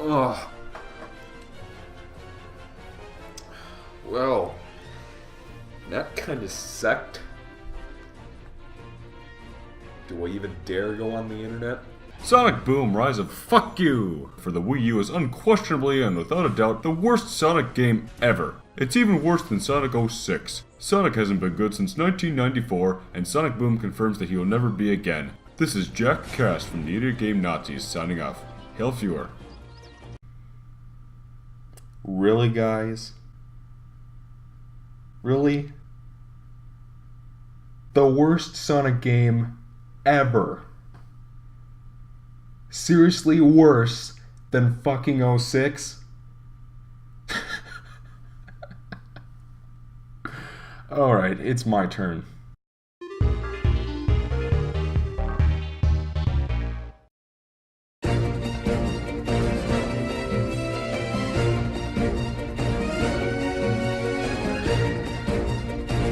Oh. Well, that kind of sucked. Do I even dare go on the internet? Sonic Boom Rise of Fuck You for the Wii U is unquestionably and without a doubt the worst Sonic game ever. It's even worse than Sonic 06. Sonic hasn't been good since 1994, and Sonic Boom confirms that he will never be again. This is Jack Cass from the Idiot Game Nazis signing off. Hail Fewer. Really, guys? Really? The worst Sonic game ever. Seriously worse than fucking 06? Alright, it's my turn.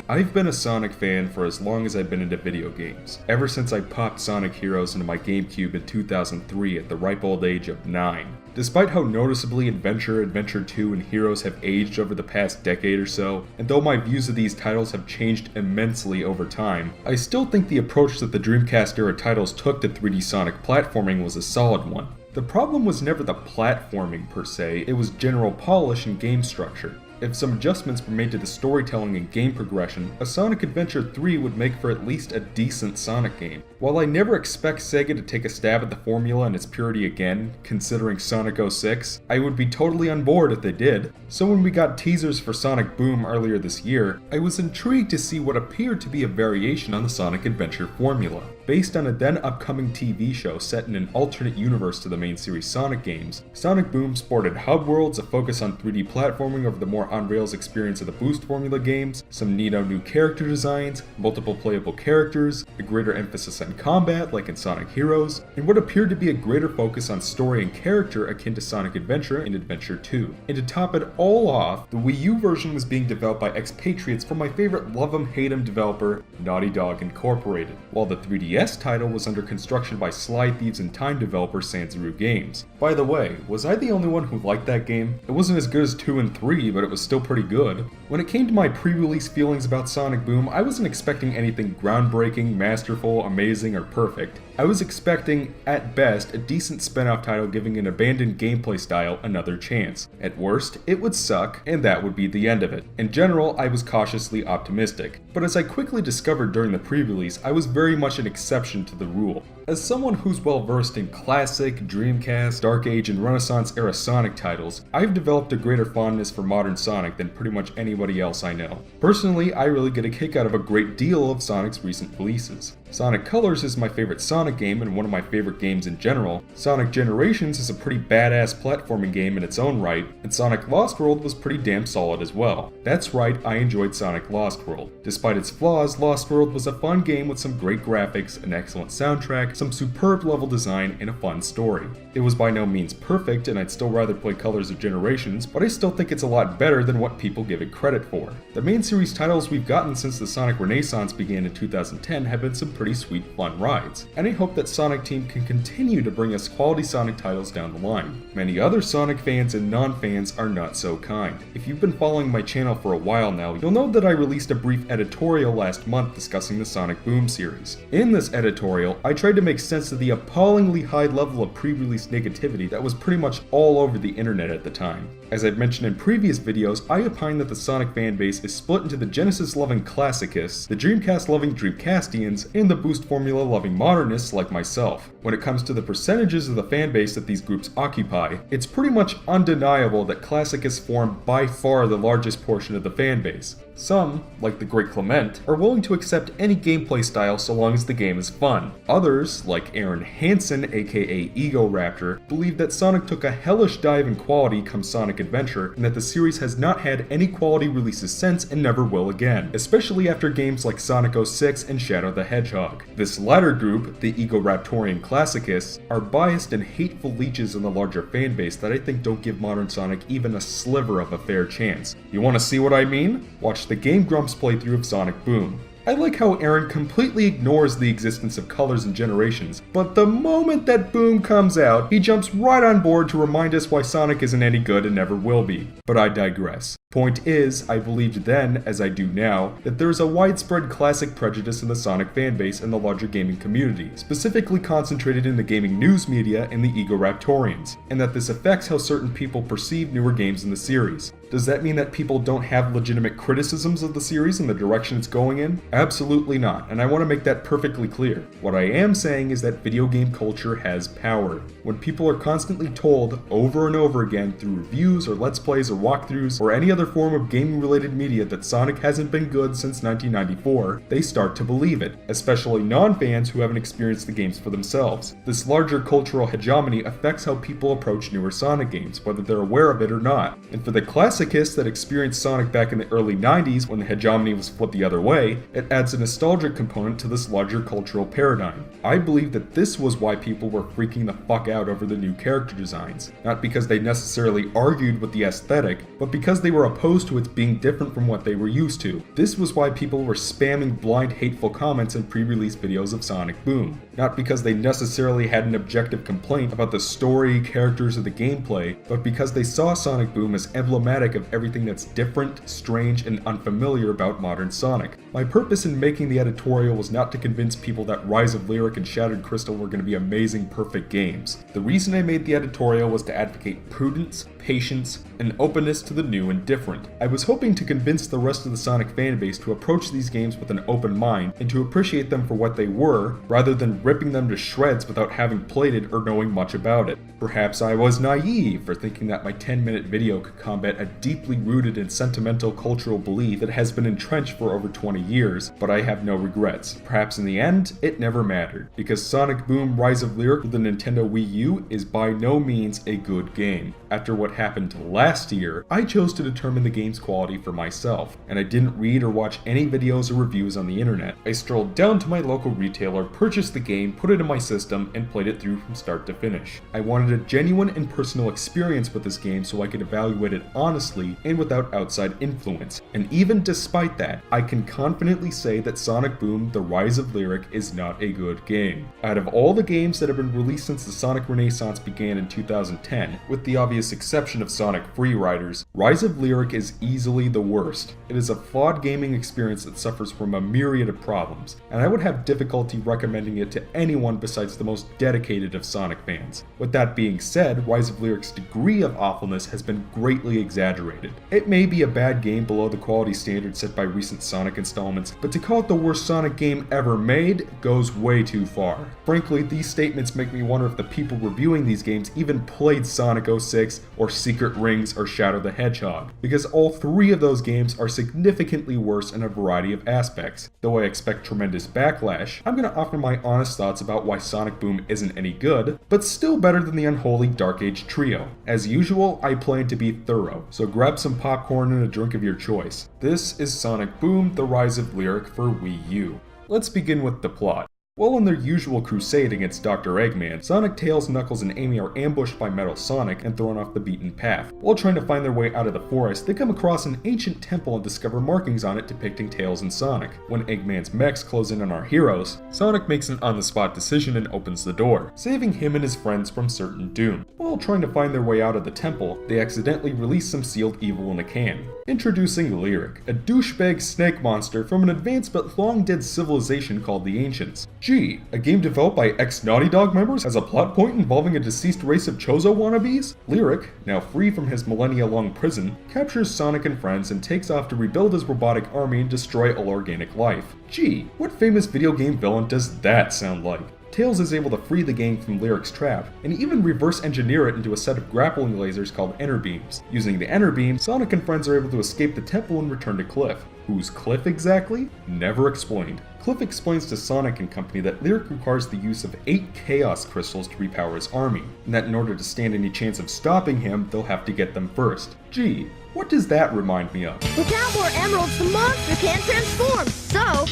I've been a Sonic fan for as long as I've been into video games, ever since I popped Sonic Heroes into my GameCube in 2003 at the ripe old age of 9. Despite how noticeably Adventure, Adventure 2, and Heroes have aged over the past decade or so, and though my views of these titles have changed immensely over time, I still think the approach that the Dreamcast era titles took to 3D Sonic platforming was a solid one. The problem was never the platforming per se, it was general polish and game structure. If some adjustments were made to the storytelling and game progression, a Sonic Adventure 3 would make for at least a decent Sonic game. While I never expect Sega to take a stab at the formula and its purity again, considering Sonic 06, I would be totally on board if they did. So when we got teasers for Sonic Boom earlier this year, I was intrigued to see what appeared to be a variation on the Sonic Adventure formula. Based on a then upcoming TV show set in an alternate universe to the main series Sonic games, Sonic Boom sported hub worlds, a focus on 3D platforming over the more on-rails experience of the Boost formula games, some neato new character designs, multiple playable characters, a greater emphasis on combat like in Sonic Heroes, and what appeared to be a greater focus on story and character akin to Sonic Adventure and Adventure 2. And to top it all off, the Wii U version was being developed by expatriates from my favorite love 'em hate 'em developer, Naughty Dog Incorporated, while the 3DS title was under construction by Sly Thieves and Time developer Sanzaru Games. By the way, was I the only one who liked that game? It wasn't as good as 2 and 3, but it was still pretty good. When it came to my pre-release feelings about Sonic Boom, I wasn't expecting anything groundbreaking, masterful, amazing, or perfect. I was expecting, at best, a decent spin-off title giving an abandoned gameplay style another chance. At worst, it would suck, and that would be the end of it. In general, I was cautiously optimistic. But as I quickly discovered during the pre-release, I was very much an exception to the rule. As someone who's well versed in classic, Dreamcast, Dark Age, and Renaissance era Sonic titles, I've developed a greater fondness for modern Sonic than pretty much anybody else I know. Personally, I really get a kick out of a great deal of Sonic's recent releases. Sonic Colors is my favorite Sonic game and one of my favorite games in general. Sonic Generations is a pretty badass platforming game in its own right, and Sonic Lost World was pretty damn solid as well. That's right, I enjoyed Sonic Lost World. Despite its flaws, Lost World was a fun game with some great graphics, an excellent soundtrack, some superb level design, and a fun story. It was by no means perfect, and I'd still rather play Colors of Generations, but I still think it's a lot better than what people give it credit for. The main series titles we've gotten since the Sonic Renaissance began in 2010 have been some pretty sweet fun rides, and I hope that Sonic Team can continue to bring us quality Sonic titles down the line. Many other Sonic fans and non-fans are not so kind. If you've been following my channel for a while now, you'll know that I released a brief editorial last month discussing the Sonic Boom series. In this editorial, I tried to make sense of the appallingly high level of pre-release negativity that was pretty much all over the internet at the time. As I've mentioned in previous videos, I opine that the Sonic fanbase is split into the Genesis-loving classicists, the Dreamcast-loving Dreamcastians, and the Boost formula-loving modernists like myself. When it comes to the percentages of the fanbase that these groups occupy, it's pretty much undeniable that classicists form by far the largest portion of the fanbase. Some, like the Great Clement, are willing to accept any gameplay style so long as the game is fun. Others, like Aaron Hansen aka Ego Raptor, believe that Sonic took a hellish dive in quality come Sonic Adventure, and that the series has not had any quality releases since and never will again, especially after games like Sonic 06 and Shadow the Hedgehog. This latter group, the Ego Raptorian classicists, are biased and hateful leeches in the larger fanbase that I think don't give modern Sonic even a sliver of a fair chance. You wanna see what I mean? Watch the Game Grumps playthrough of Sonic Boom. I like how Aaron completely ignores the existence of colors and generations, but the moment that Boom comes out, he jumps right on board to remind us why Sonic isn't any good and never will be. But I digress. Point is, I believed then, as I do now, that there is a widespread classic prejudice in the Sonic fanbase and the larger gaming community, specifically concentrated in the gaming news media and the Egoraptorians, and that this affects how certain people perceive newer games in the series. Does that mean that people don't have legitimate criticisms of the series and the direction it's going in? Absolutely not, and I want to make that perfectly clear. What I am saying is that video game culture has power. When people are constantly told, over and over again, through reviews or let's plays or walkthroughs or any other form of gaming-related media that Sonic hasn't been good since 1994, they start to believe it, especially non-fans who haven't experienced the games for themselves. This larger cultural hegemony affects how people approach newer Sonic games, whether they're aware of it or not. And for the classicists that experienced Sonic back in the early 90s when the hegemony was flipped the other way, it adds a nostalgic component to this larger cultural paradigm. I believe that this was why people were freaking the fuck out over the new character designs. Not because they necessarily argued with the aesthetic, but because they were opposed to it being different from what they were used to. This was why people were spamming blind hateful comments in pre-release videos of Sonic Boom. Not because they necessarily had an objective complaint about the story, characters, or the gameplay, but because they saw Sonic Boom as emblematic of everything that's different, strange, and unfamiliar about modern Sonic. My purpose in making the editorial was not to convince people that Rise of Lyric and Shattered Crystal were going to be amazing, perfect games. The reason I made the editorial was to advocate prudence, patience, and openness to the new and different. I was hoping to convince the rest of the Sonic fanbase to approach these games with an open mind and to appreciate them for what they were, rather than ripping them to shreds without having played it or knowing much about it. Perhaps I was naive for thinking that my 10-minute video could combat a deeply rooted and sentimental cultural belief that has been entrenched for over 20 years, but I have no regrets. Perhaps in the end, it never mattered, because Sonic Boom Rise of Lyric for the Nintendo Wii U is by no means a good game. After what happened last year, I chose to determine the game's quality for myself, and I didn't read or watch any videos or reviews on the internet. I strolled down to my local retailer, purchased the game, put it in my system, and played it through from start to finish. I wanted a genuine and personal experience with this game so I could evaluate it honestly and without outside influence. And even despite that, I can confidently say that Sonic Boom The Rise of Lyric is not a good game. Out of all the games that have been released since the Sonic Renaissance began in 2010, with the obvious exception of Sonic Free Riders, Rise of Lyric is easily the worst. It is a flawed gaming experience that suffers from a myriad of problems, and I would have difficulty recommending it to anyone besides the most dedicated of Sonic fans. With that being said, Rise of Lyric's degree of awfulness has been greatly exaggerated. It may be a bad game below the quality standard set by recent Sonic installments, but to call it the worst Sonic game ever made goes way too far. Frankly, these statements make me wonder if the people reviewing these games even played Sonic 06 or Secret Rings or Shadow the Hedgehog, because all three of those games are significantly worse in a variety of aspects. Though I expect tremendous backlash, I'm going to offer my honest thoughts about why Sonic Boom isn't any good, but still better than the unholy Dark Age trio. As usual, I plan to be thorough, so grab some popcorn and a drink of your choice. This is Sonic Boom The Rise of Lyric for Wii U. Let's begin with the plot. While on their usual crusade against Dr. Eggman, Sonic, Tails, Knuckles, and Amy are ambushed by Metal Sonic and thrown off the beaten path. While trying to find their way out of the forest, they come across an ancient temple and discover markings on it depicting Tails and Sonic. When Eggman's mechs close in on our heroes, Sonic makes an on-the-spot decision and opens the door, saving him and his friends from certain doom. While trying to find their way out of the temple, they accidentally release some sealed evil in a can. Introducing Lyric, a douchebag snake monster from an advanced but long-dead civilization called the Ancients. Gee, a game developed by ex-Naughty Dog members has a plot point involving a deceased race of Chozo wannabes? Lyric, now free from his millennia-long prison, captures Sonic and friends and takes off to rebuild his robotic army and destroy all organic life. Gee, what famous video game villain does that sound like? Tails is able to free the gang from Lyric's trap, and even reverse engineer it into a set of grappling lasers called Enter Beams. Using the Enter Beam, Sonic and friends are able to escape the temple and return to Cliff. Who's Cliff exactly? Never explained. Cliff explains to Sonic and company that Lyric requires the use of 8 Chaos Crystals to repower his army, and that in order to stand any chance of stopping him, they'll have to get them first. Gee, what does that remind me of? Without more emeralds, the monster can't transform, so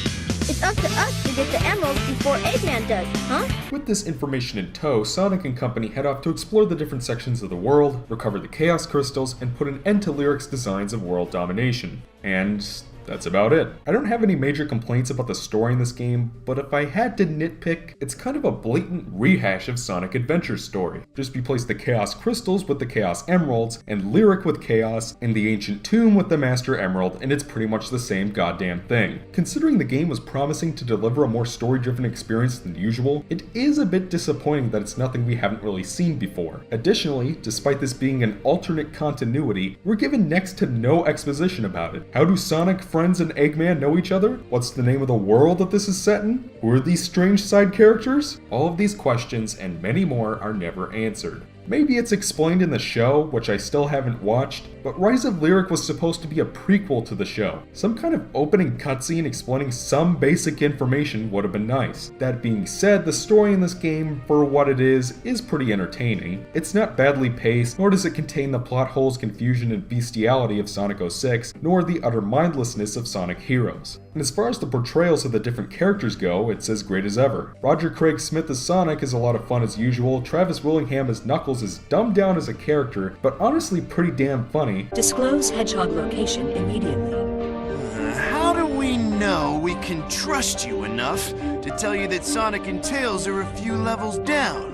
it's up to us to get the emeralds before Eggman does, huh? With this information in tow, Sonic and company head off to explore the different sections of the world, recover the Chaos Crystals, and put an end to Lyric's designs of world domination. And That's about it. I don't have any major complaints about the story in this game, but if I had to nitpick, it's kind of a blatant rehash of Sonic Adventure's story. Just replace the Chaos Crystals with the Chaos Emeralds, and Lyric with Chaos, and the Ancient Tomb with the Master Emerald, and it's pretty much the same goddamn thing. Considering the game was promising to deliver a more story-driven experience than usual, it is a bit disappointing that it's nothing we haven't really seen before. Additionally, despite this being an alternate continuity, we're given next to no exposition about it. How do Sonic, Friends, and Eggman know each other? What's the name of the world that this is set in? Who are these strange side characters? All of these questions and many more are never answered. Maybe it's explained in the show, which I still haven't watched, but Rise of Lyric was supposed to be a prequel to the show. Some kind of opening cutscene explaining some basic information would have been nice. That being said, the story in this game, for what it is pretty entertaining. It's not badly paced, nor does it contain the plot holes, confusion, and bestiality of Sonic 06, nor the utter mindlessness of Sonic Heroes. And as far as the portrayals of the different characters go, it's as great as ever. Roger Craig Smith as Sonic is a lot of fun as usual, Travis Willingham as Knuckles is dumbed down as a character, but honestly pretty damn funny. Disclose Hedgehog location immediately. How do we know we can trust you enough to tell you that Sonic and Tails are a few levels down?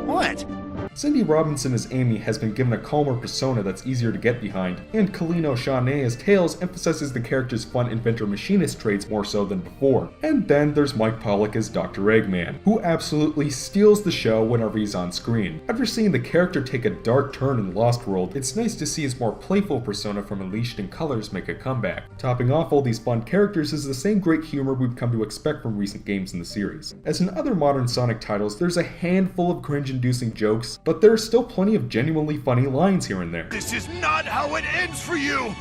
What? Cindy Robinson as Amy has been given a calmer persona that's easier to get behind, and Colleen O'Shaughnessy as Tails emphasizes the character's fun inventor-machinist traits more so than before. And then there's Mike Pollock as Dr. Eggman, who absolutely steals the show whenever he's on screen. After seeing the character take a dark turn in Lost World, it's nice to see his more playful persona from Unleashed in Colors make a comeback. Topping off all these fun characters is the same great humor we've come to expect from recent games in the series. As in other modern Sonic titles, there's a handful of cringe-inducing jokes, but there are still plenty of genuinely funny lines here and there. This is not how it ends for you!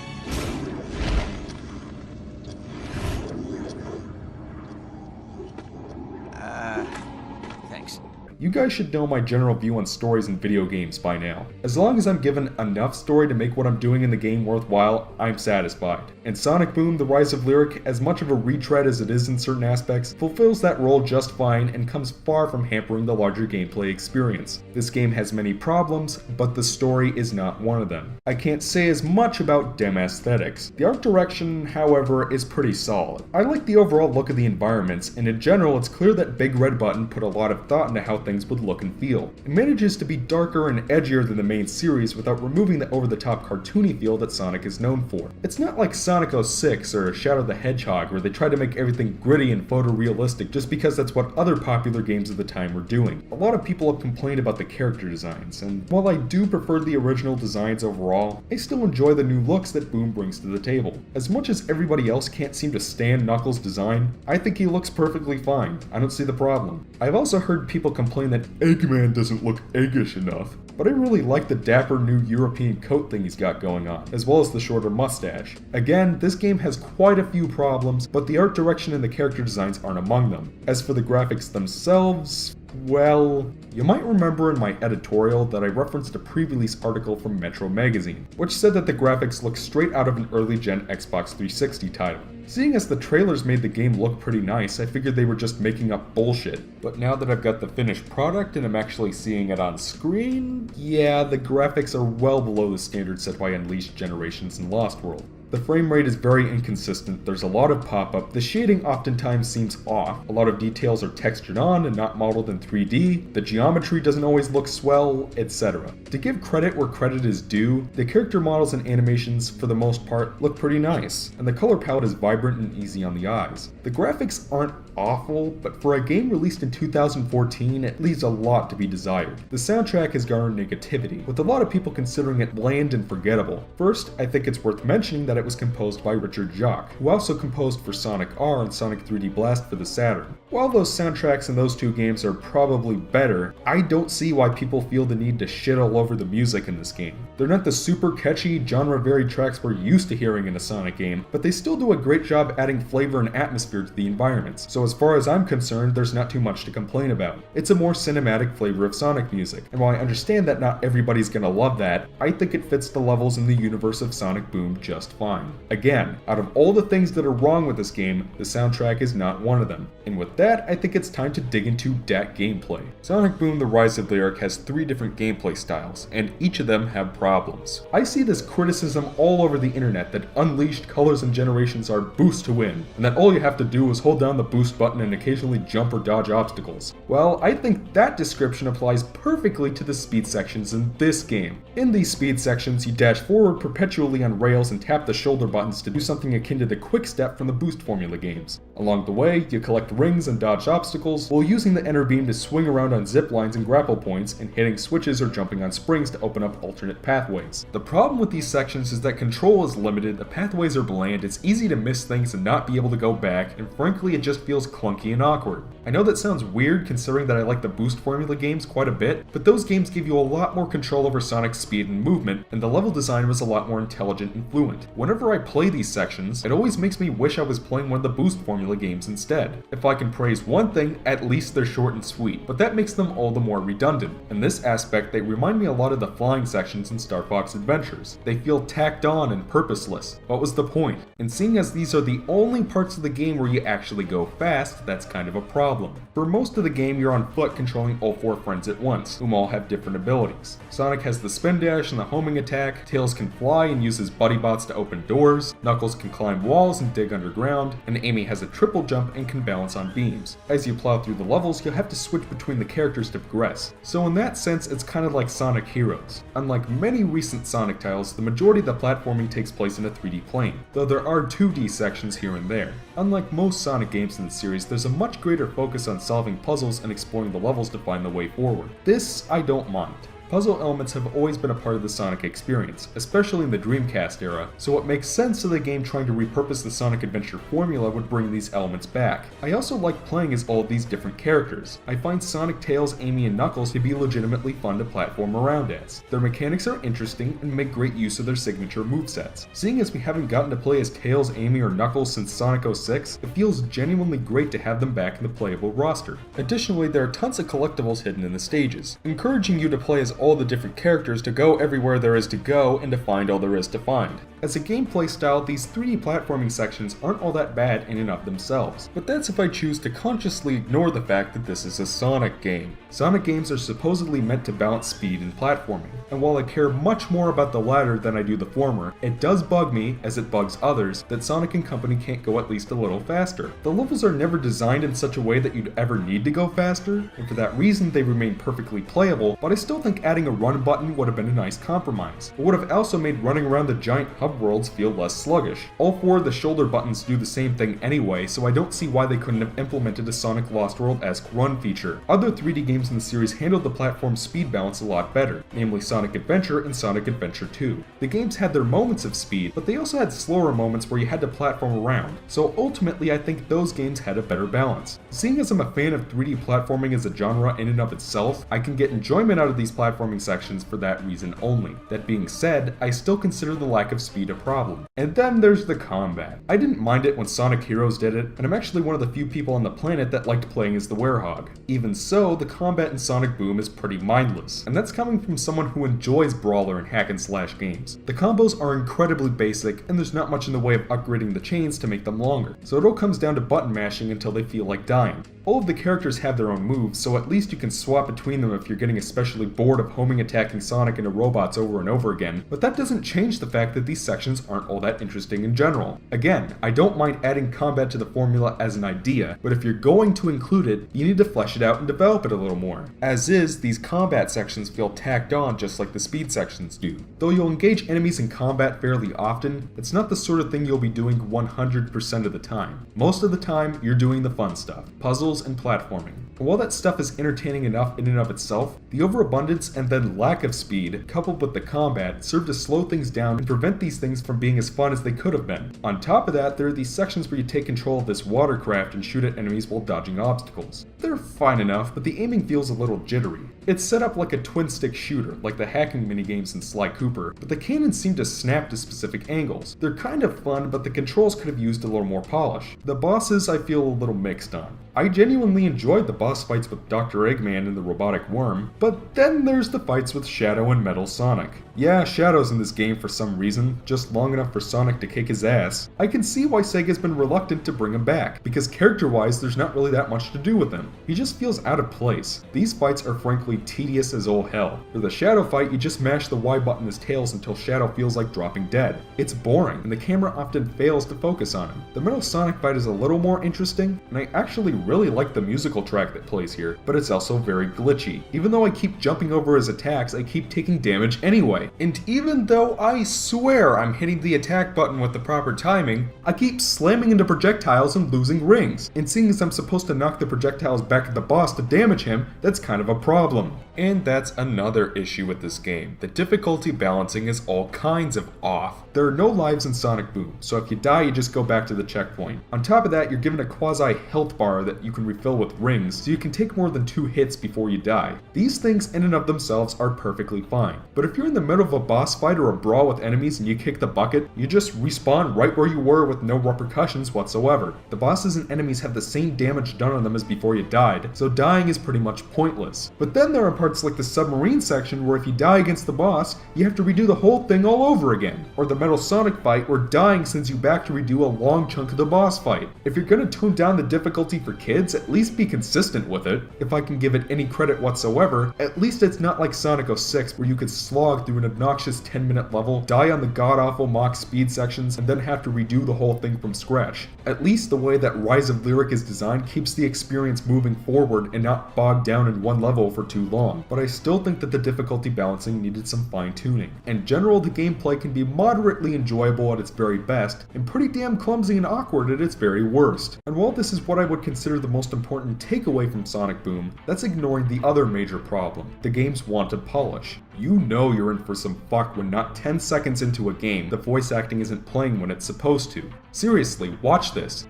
Thanks. You guys should know my general view on stories in video games by now. As long as I'm given enough story to make what I'm doing in the game worthwhile, I'm satisfied. And Sonic Boom: The Rise of Lyric, as much of a retread as it is in certain aspects, fulfills that role just fine and comes far from hampering the larger gameplay experience. This game has many problems, but the story is not one of them. I can't say as much about dem aesthetics. The art direction, however, is pretty solid. I like the overall look of the environments, and in general it's clear that Big Red Button put a lot of thought into how things would look and feel. It manages to be darker and edgier than the main series without removing the over-the-top cartoony feel that Sonic is known for. It's not like Sonic 06 or Shadow the Hedgehog where they try to make everything gritty and photorealistic just because that's what other popular games of the time were doing. A lot of people have complained about the character designs, and while I do prefer the original designs overall, I still enjoy the new looks that Boom brings to the table. As much as everybody else can't seem to stand Knuckles' design, I think he looks perfectly fine. I don't see the problem. I've also heard people complain that Eggman doesn't look eggish enough, but I really like the dapper new European coat thing he's got going on, as well as the shorter mustache. Again, this game has quite a few problems, but the art direction and the character designs aren't among them. As for the graphics themselves, well, you might remember in my editorial that I referenced a pre-release article from Metro Magazine, which said that the graphics look straight out of an early-gen Xbox 360 title. Seeing as the trailers made the game look pretty nice, I figured they were just making up bullshit. But now that I've got the finished product and I'm actually seeing it on screen, yeah, the graphics are well below the standard set by Unleashed Generations and Lost World. The frame rate is very inconsistent, there's a lot of pop-up, the shading oftentimes seems off, a lot of details are textured on and not modeled in 3D, the geometry doesn't always look swell, etc. To give credit where credit is due, the character models and animations, for the most part, look pretty nice, and the color palette is vibrant and easy on the eyes. The graphics aren't awful, but for a game released in 2014, it leaves a lot to be desired. The soundtrack has garnered negativity, with a lot of people considering it bland and forgettable. First, I think it's worth mentioning that it was composed by Richard Jacques, who also composed for Sonic R and Sonic 3D Blast for the Saturn. While those soundtracks in those two games are probably better, I don't see why people feel the need to shit all over the music in this game. They're not the super catchy, genre-varied tracks we're used to hearing in a Sonic game, but they still do a great job adding flavor and atmosphere to the environments, so as far as I'm concerned, there's not too much to complain about. It's a more cinematic flavor of Sonic music, and while I understand that not everybody's gonna love that, I think it fits the levels in the universe of Sonic Boom just fine. Again, out of all the things that are wrong with this game, the soundtrack is not one of them. And with that that, I think it's time to dig into dat gameplay. Sonic Boom: The Rise of the Ark has 3 different gameplay styles, and each of them have problems. I see this criticism all over the internet that Unleashed, Colors, and Generations are boost to win, and that all you have to do is hold down the boost button and occasionally jump or dodge obstacles. Well, I think that description applies perfectly to the speed sections in this game. In these speed sections, you dash forward perpetually on rails and tap the shoulder buttons to do something akin to the quick step from the boost formula games. Along the way, you collect rings and dodge obstacles, while using the enter beam to swing around on zip lines and grapple points, and hitting switches or jumping on springs to open up alternate pathways. The problem with these sections is that control is limited, the pathways are bland, it's easy to miss things and not be able to go back, and frankly it just feels clunky and awkward. I know that sounds weird considering that I like the boost formula games quite a bit, but those games give you a lot more control over Sonic's speed and movement, and the level design was a lot more intelligent and fluent. Whenever I play these sections, it always makes me wish I was playing one of the boost formula games instead. If I can praise one thing, at least they're short and sweet, but that makes them all the more redundant. In this aspect, they remind me a lot of the flying sections in Star Fox Adventures. They feel tacked on and purposeless. What was the point? And seeing as these are the only parts of the game where you actually go fast, that's kind of a problem. For most of the game, you're on foot controlling all 4 friends at once, whom all have different abilities. Sonic has the spin dash and the homing attack, Tails can fly and uses buddy bots to open doors, Knuckles can climb walls and dig underground, and Amy has a triple jump and can balance on beams. As you plow through the levels, you'll have to switch between the characters to progress. So in that sense, it's kind of like Sonic Heroes. Unlike many recent Sonic titles, the majority of the platforming takes place in a 3D plane, though there are 2D sections here and there. Unlike most Sonic games in the series, there's a much greater focus on solving puzzles and exploring the levels to find the way forward. This, I don't mind. Puzzle elements have always been a part of the Sonic experience, especially in the Dreamcast era, so it makes sense that the game trying to repurpose the Sonic Adventure formula would bring these elements back. I also like playing as all of these different characters. I find Sonic, Tails, Amy, and Knuckles to be legitimately fun to platform around as. Their mechanics are interesting and make great use of their signature movesets. Seeing as we haven't gotten to play as Tails, Amy, or Knuckles since Sonic 06, it feels genuinely great to have them back in the playable roster. Additionally, there are tons of collectibles hidden in the stages, encouraging you to play as all the different characters, to go everywhere there is to go, and to find all there is to find. As a gameplay style, these 3D platforming sections aren't all that bad in and of themselves, but that's if I choose to consciously ignore the fact that this is a Sonic game. Sonic games are supposedly meant to balance speed and platforming, and while I care much more about the latter than I do the former, it does bug me, as it bugs others, that Sonic and company can't go at least a little faster. The levels are never designed in such a way that you'd ever need to go faster, and for that reason they remain perfectly playable, but I still think adding a run button would have been a nice compromise. It would have also made running around the giant hub worlds feel less sluggish. All 4 of the shoulder buttons do the same thing anyway, so I don't see why they couldn't have implemented a Sonic Lost World-esque run feature. Other 3D games in the series handled the platform speed balance a lot better, namely Sonic Adventure and Sonic Adventure 2. The games had their moments of speed, but they also had slower moments where you had to platform around, so ultimately I think those games had a better balance. Seeing as I'm a fan of 3D platforming as a genre in and of itself, I can get enjoyment out of these platforming sections for that reason only. That being said, I still consider the lack of speed a problem. And then there's the combat. I didn't mind it when Sonic Heroes did it, and I'm actually one of the few people on the planet that liked playing as the Werehog. Even so, the combat in Sonic Boom is pretty mindless, and that's coming from someone who enjoys brawler and hack and slash games. The combos are incredibly basic, and there's not much in the way of upgrading the chains to make them longer, so it all comes down to button mashing until they feel like dying. All of the characters have their own moves, so at least you can swap between them if you're getting especially bored of homing attacking Sonic into robots over and over again, but that doesn't change the fact that these sections aren't all that interesting in general. Again, I don't mind adding combat to the formula as an idea, but if you're going to include it, you need to flesh it out and develop it a little more. As is, these combat sections feel tacked on just like the speed sections do. Though you'll engage enemies in combat fairly often, it's not the sort of thing you'll be doing 100% of the time. Most of the time, you're doing the fun stuff, puzzles and platforming. And while that stuff is entertaining enough in and of itself, the overabundance and then lack of speed, coupled with the combat, serve to slow things down and prevent these things from being as fun as they could have been. On top of that, there are these sections where you take control of this watercraft and shoot at enemies while dodging obstacles. They're fine enough, but the aiming feels a little jittery. It's set up like a twin-stick shooter, like the hacking minigames in Sly Cooper, but the cannons seem to snap to specific angles. They're kind of fun, but the controls could have used a little more polish. The bosses I feel a little mixed on. I genuinely enjoyed the boss fights with Dr. Eggman and the robotic worm, but then there's the fights with Shadow and Metal Sonic. Yeah, Shadow's in this game for some reason, just long enough for Sonic to kick his ass. I can see why Sega's been reluctant to bring him back, because character-wise there's not really that much to do with him. He just feels out of place. These fights are frankly tedious as all hell. For the Shadow fight, you just mash the Y button as Tails until Shadow feels like dropping dead. It's boring, and the camera often fails to focus on him. The Metal Sonic fight is a little more interesting, and I actually really like the musical track that plays here, but it's also very glitchy. Even though I keep jumping over his attacks, I keep taking damage anyway. And even though I swear I'm hitting the attack button with the proper timing, I keep slamming into projectiles and losing rings. And seeing as I'm supposed to knock the projectiles back at the boss to damage him, that's kind of a problem. And that's another issue with this game. The difficulty balancing is all kinds of off. There are no lives in Sonic Boom, so if you die you just go back to the checkpoint. On top of that, you're given a quasi health bar that you can refill with rings, so you can take more than 2 hits before you die. These things in and of themselves are perfectly fine, but if you're in the middle of a boss fight or a brawl with enemies and you kick the bucket, you just respawn right where you were with no repercussions whatsoever. The bosses and enemies have the same damage done on them as before you died, so dying is pretty much pointless. But then there are parts like the submarine section where if you die against the boss, you have to redo the whole thing all over again, or the Metal Sonic fight where dying sends you back to redo a long chunk of the boss fight. If you're gonna tone down the difficulty for kids, at least be consistent with it. If I can give it any credit whatsoever, at least it's not like Sonic 06 where you could slog through an obnoxious 10-minute level, die on the god-awful mock speed sections, and then have to redo the whole thing from scratch. At least the way that Rise of Lyric is designed keeps the experience moving forward and not bogged down in one level for too long, but I still think that the difficulty balancing needed some fine-tuning. In general, the gameplay can be moderately enjoyable at its very best, and pretty damn clumsy and awkward at its very worst. And while this is what I would consider the most important takeaway from Sonic Boom, that's ignoring the other major problem, the game's wanted polish. You know you're in for some fuck when not 10 seconds into a game, the voice acting isn't playing when it's supposed to. Seriously, watch this.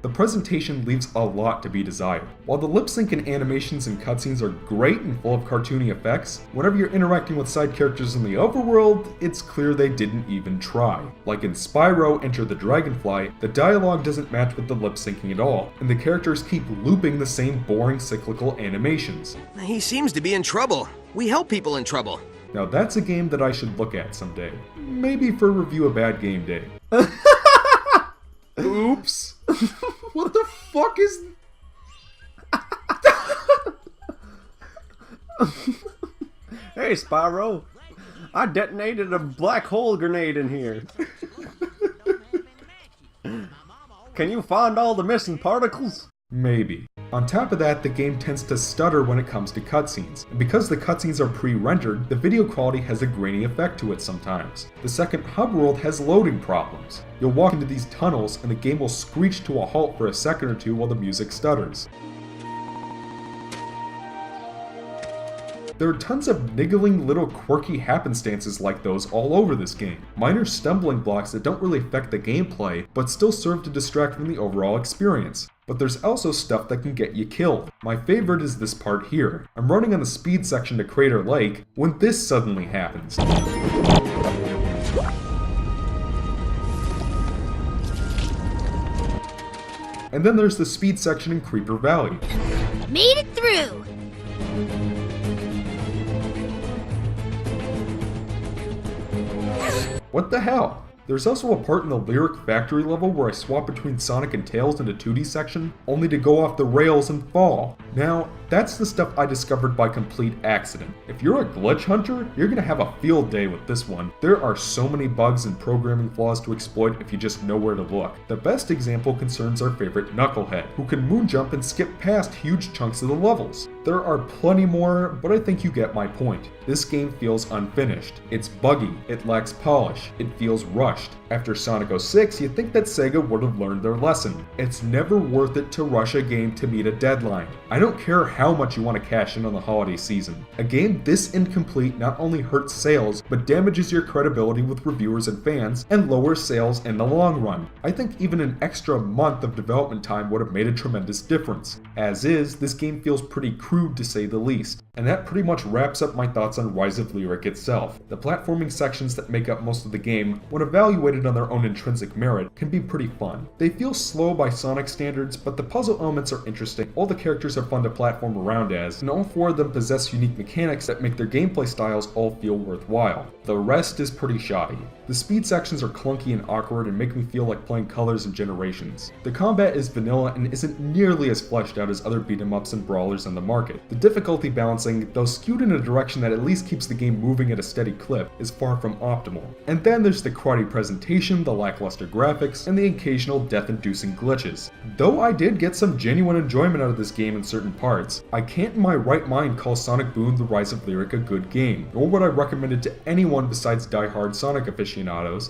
The presentation leaves a lot to be desired. While the lip sync and animations and cutscenes are great and full of cartoony effects, whenever you're interacting with side characters in the overworld, it's clear they didn't even try. Like in Spyro Enter the Dragonfly, the dialogue doesn't match with the lip syncing at all, and the characters keep looping the same boring cyclical animations. He seems to be in trouble. We help people in trouble. Now that's a game that I should look at someday. Maybe for review a bad game day. Oops. What the fuck is... Hey, Spyro. I detonated a black hole grenade in here. Can you find all the missing particles? Maybe. On top of that, the game tends to stutter when it comes to cutscenes, and because the cutscenes are pre-rendered, the video quality has a grainy effect to it sometimes. The second hub world has loading problems. You'll walk into these tunnels, and the game will screech to a halt for a second or two while the music stutters. There are tons of niggling little quirky happenstances like those all over this game. Minor stumbling blocks that don't really affect the gameplay, but still serve to distract from the overall experience. But there's also stuff that can get you killed. My favorite is this part here. I'm running on the speed section to Crater Lake when this suddenly happens. And then there's the speed section in Creeper Valley. Made it through! What the hell? There's also a part in the Lyric Factory level where I swap between Sonic and Tails in a 2D section, only to go off the rails and fall. Now, that's the stuff I discovered by complete accident. If you're a glitch hunter, you're gonna have a field day with this one. There are so many bugs and programming flaws to exploit if you just know where to look. The best example concerns our favorite Knucklehead, who can moonjump and skip past huge chunks of the levels. There are plenty more, but I think you get my point. This game feels unfinished. It's buggy, it lacks polish, it feels rushed. After Sonic 06, you'd think that Sega would have learned their lesson. It's never worth it to rush a game to meet a deadline. I don't care how much you want to cash in on the holiday season. A game this incomplete not only hurts sales, but damages your credibility with reviewers and fans, and lowers sales in the long run. I think even an extra month of development time would have made a tremendous difference. As is, this game feels pretty crude to say the least. And that pretty much wraps up my thoughts on Rise of Lyric itself. The platforming sections that make up most of the game, when evaluated on their own intrinsic merit, can be pretty fun. They feel slow by Sonic standards, but the puzzle elements are interesting, all the characters are fun to platform around as, and all 4 of them possess unique mechanics that make their gameplay styles all feel worthwhile. The rest is pretty shoddy. The speed sections are clunky and awkward and make me feel like playing Colors and Generations. The combat is vanilla and isn't nearly as fleshed out as other beat-em-ups and brawlers on the market. The difficulty balancing, though skewed in a direction that at least keeps the game moving at a steady clip, is far from optimal. And then there's the cruddy presentation, the lackluster graphics, and the occasional death-inducing glitches. Though I did get some genuine enjoyment out of this game in certain parts, I can't in my right mind call Sonic Boom: The Rise of Lyric a good game, nor would I recommend it to anyone besides die-hard Sonic aficionados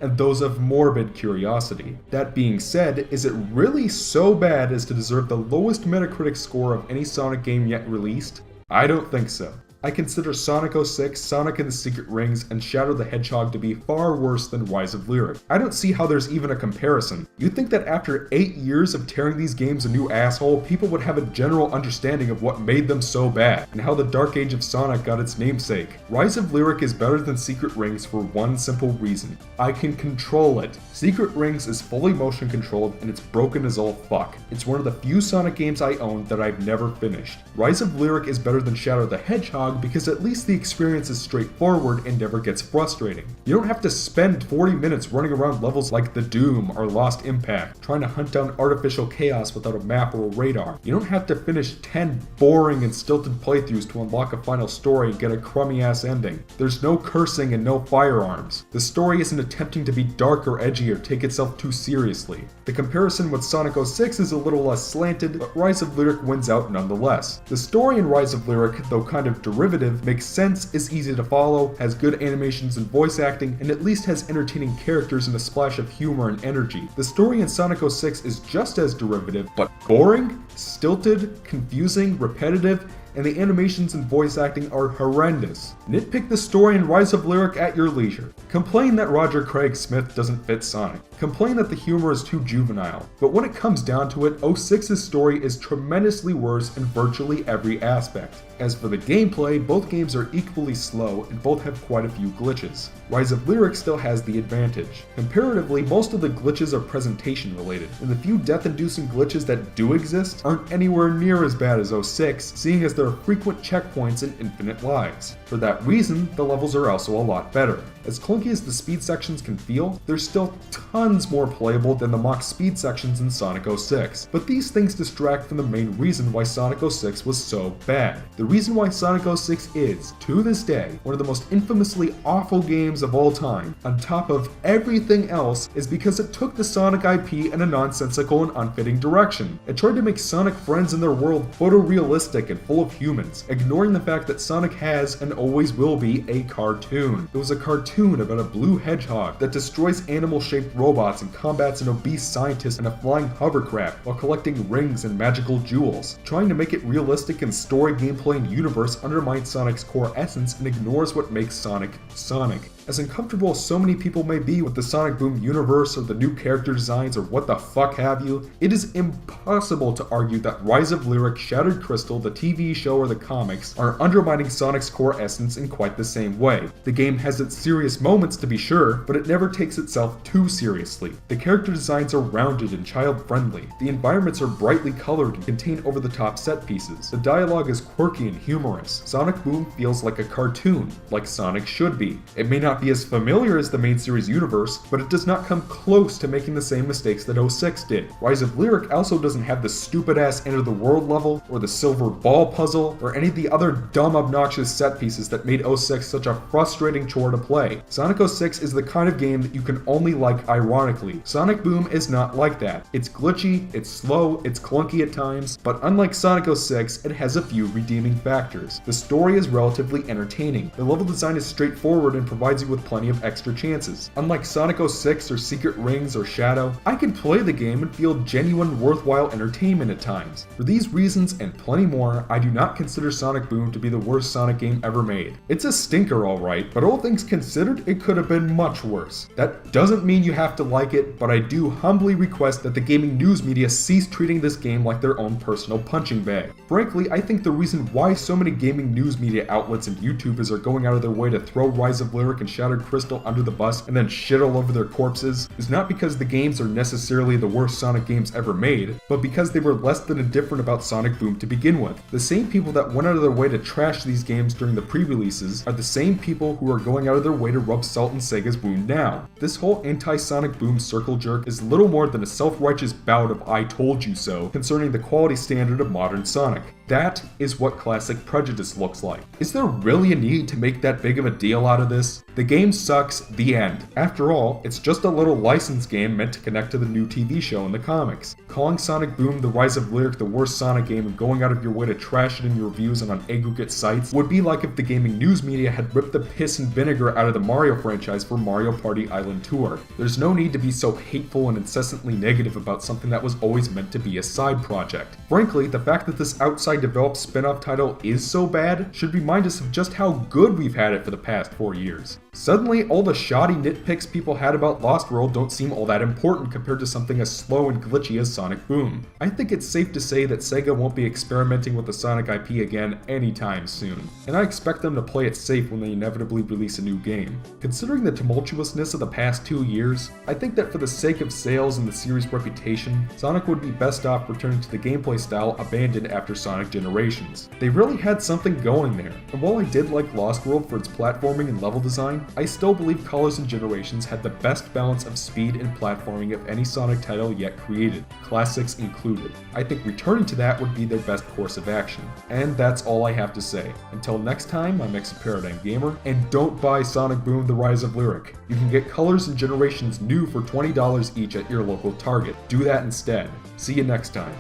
and those of morbid curiosity. That being said, is it really so bad as to deserve the lowest Metacritic score of any Sonic game yet released? I don't think so. I consider Sonic 06, Sonic and the Secret Rings, and Shadow the Hedgehog to be far worse than Rise of Lyric. I don't see how there's even a comparison. You'd think that after 8 years of tearing these games a new asshole, people would have a general understanding of what made them so bad, and how the Dark Age of Sonic got its namesake. Rise of Lyric is better than Secret Rings for one simple reason. I can control it. Secret Rings is fully motion controlled, and it's broken as all fuck. It's one of the few Sonic games I own that I've never finished. Rise of Lyric is better than Shadow the Hedgehog because at least the experience is straightforward and never gets frustrating. You don't have to spend 40 minutes running around levels like The Doom or Lost Impact, trying to hunt down artificial chaos without a map or a radar. You don't have to finish 10 boring and stilted playthroughs to unlock a final story and get a crummy ass ending. There's no cursing and no firearms. The story isn't attempting to be dark or edgy or take itself too seriously. The comparison with Sonic 06 is a little less slanted, but Rise of Lyric wins out nonetheless. The story in Rise of Lyric, though kind of derivative, makes sense, is easy to follow, has good animations and voice acting, and at least has entertaining characters and a splash of humor and energy. The story in Sonic 06 is just as derivative, but boring, stilted, confusing, repetitive, and the animations and voice acting are horrendous. Nitpick the story in Rise of Lyric at your leisure. Complain that Roger Craig Smith doesn't fit Sonic. Complain that the humor is too juvenile. But when it comes down to it, 06's story is tremendously worse in virtually every aspect. As for the gameplay, both games are equally slow and both have quite a few glitches. Rise of Lyric still has the advantage. Comparatively, most of the glitches are presentation related, and the few death-inducing glitches that do exist aren't anywhere near as bad as 06, seeing as there are frequent checkpoints and infinite lives. For that reason, the levels are also a lot better. As clunky as the speed sections can feel, they're still tons more playable than the mock speed sections in Sonic 06. But these things distract from the main reason why Sonic 06 was so bad. The reason why Sonic 06 is, to this day, one of the most infamously awful games of all time, on top of everything else, is because it took the Sonic IP in a nonsensical and unfitting direction. It tried to make Sonic friends in their world photorealistic and full of humans, ignoring the fact that Sonic has and always will be a cartoon. It was a cartoon about a blue hedgehog that destroys animal-shaped robots and combats an obese scientist in a flying hovercraft while collecting rings and magical jewels. Trying to make it realistic in story, gameplay, and universe undermines Sonic's core essence and ignores what makes Sonic, Sonic. As uncomfortable as so many people may be with the Sonic Boom universe or the new character designs or what the fuck have you, it is impossible to argue that Rise of Lyric, Shattered Crystal, the TV show, or the comics are undermining Sonic's core essence in quite the same way. The game has its serious moments to be sure, but it never takes itself too seriously. The character designs are rounded and child-friendly. The environments are brightly colored and contain over-the-top set pieces. The dialogue is quirky and humorous. Sonic Boom feels like a cartoon, like Sonic should be. It may not be as familiar as the main series universe, but it does not come close to making the same mistakes that 06 did. Rise of Lyric also doesn't have the stupid-ass Enter the World level, or the silver ball puzzle, or any of the other dumb, obnoxious set pieces that made 06 such a frustrating chore to play. Sonic 06 is the kind of game that you can only like ironically. Sonic Boom is not like that. It's glitchy, it's slow, it's clunky at times, but unlike Sonic 06, it has a few redeeming factors. The story is relatively entertaining. The level design is straightforward and provides provides you with plenty of extra chances. Unlike Sonic 06 or Secret Rings or Shadow, I can play the game and feel genuine, worthwhile entertainment at times. For these reasons and plenty more, I do not consider Sonic Boom to be the worst Sonic game ever made. It's a stinker alright, but all things considered, it could have been much worse. That doesn't mean you have to like it, but I do humbly request that the gaming news media cease treating this game like their own personal punching bag. Frankly, I think the reason why so many gaming news media outlets and YouTubers are going out of their way to throw Rise of Lyric and Shattered Crystal under the bus and then shit all over their corpses is not because the games are necessarily the worst Sonic games ever made, but because they were less than indifferent about Sonic Boom to begin with. The same people that went out of their way to trash these games during the pre-releases are the same people who are going out of their way to rub salt in Sega's wound now. This whole anti-Sonic Boom circle jerk is little more than a self-righteous bout of I told you so concerning the quality standard of modern Sonic. That is what classic prejudice looks like. Is there really a need to make that big of a deal out of this? The game sucks, the end. After all, it's just a little licensed game meant to connect to the new TV show and the comics. Calling Sonic Boom the Rise of Lyric the worst Sonic game and going out of your way to trash it in your reviews and on aggregate sites would be like if the gaming news media had ripped the piss and vinegar out of the Mario franchise for Mario Party Island Tour. There's no need to be so hateful and incessantly negative about something that was always meant to be a side project. Frankly, the fact that this outside developed spin-off title is so bad should remind us of just how good we've had it for the past 4 years. Suddenly, all the shoddy nitpicks people had about Lost World don't seem all that important compared to something as slow and glitchy as Sonic Boom. I think it's safe to say that Sega won't be experimenting with the Sonic IP again anytime soon, and I expect them to play it safe when they inevitably release a new game. Considering the tumultuousness of the past 2 years, I think that for the sake of sales and the series' reputation, Sonic would be best off returning to the gameplay style abandoned after Sonic Generations. They really had something going there, and while I did like Lost World for its platforming and level design, I still believe Colors and Generations had the best balance of speed and platforming of any Sonic title yet created, classics included. I think returning to that would be their best course of action. And that's all I have to say. Until next time, I'm Exoparadigmgamer, and don't buy Sonic Boom the Rise of Lyric. You can get Colors and Generations new for $20 each at your local Target. Do that instead. See you next time.